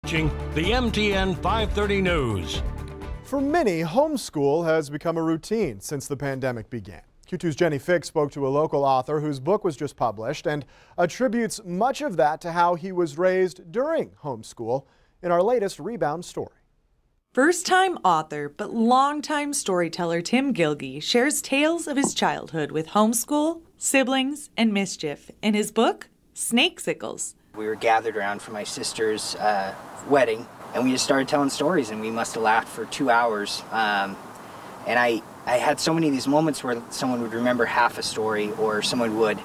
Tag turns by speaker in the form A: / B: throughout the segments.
A: The MTN 530 News.
B: For many, homeschool has become a routine since the pandemic began. Q2's Jenny Fick spoke to a local author whose book was just published and attributes much of that to how he was raised during homeschool in our latest Rebound story.
C: First-time author but longtime storyteller Tim Gilgy shares tales of his childhood with homeschool, siblings, and mischief in his book, Snakecicles.
D: We were gathered around for my sister's wedding, and we just started telling stories, and we must have laughed for 2 hours. And I had so many of these moments where someone would remember half a story, or someone would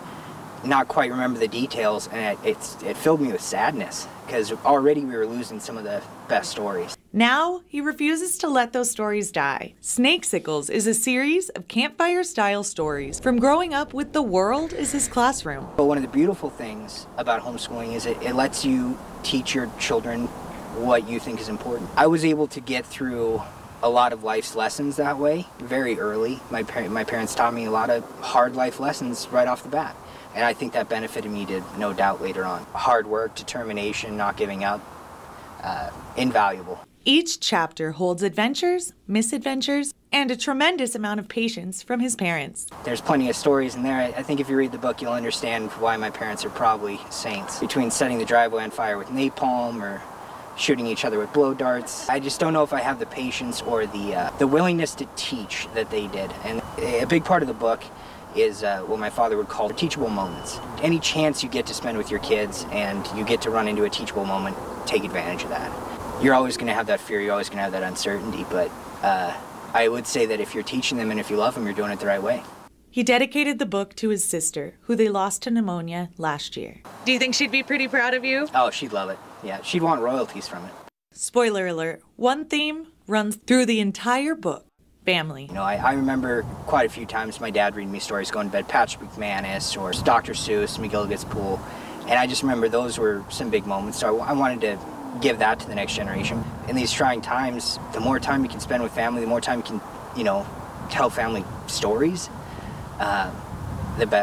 D: not quite remember the details, and it filled me with sadness, because already we were losing some of the best stories.
C: Now, he refuses to let those stories die. Snakecicles is a series of campfire-style stories from growing up with the world as his classroom.
D: But one of the beautiful things about homeschooling is it lets you teach your children what you think is important. I was able to get through a lot of life's lessons that way very early. My parents taught me a lot of hard life lessons right off the bat. And I think that benefited me to no doubt later on. Hard work, determination, not giving up, invaluable.
C: Each chapter holds adventures, misadventures, and a tremendous amount of patience from his parents.
D: There's plenty of stories in there. I think if you read the book, you'll understand why my parents are probably saints. Between setting the driveway on fire with napalm or shooting each other with blow darts, I just don't know if I have the patience or the willingness to teach that they did. And a big part of the book is what my father would call teachable moments. Any chance you get to spend with your kids and you get to run into a teachable moment, take advantage of that. You're always going to have that fear, you're always going to have that uncertainty, but I would say that if you're teaching them and if you love them, you're doing it the right way.
C: He dedicated the book to his sister, who they lost to pneumonia last year. Do you think she'd be pretty proud of you?
D: Oh, she'd love it. Yeah, she'd want royalties from it.
C: Spoiler alert, one theme runs through the entire book: family.
D: You know, I remember quite a few times my dad reading me stories going to bed, Patrick McManus or Dr. Seuss, McGilligut's Pool, and I just remember those were some big moments, so I wanted to give that to the next generation. In these trying times, the more time you can spend with family, the more time you can, tell family stories, the better.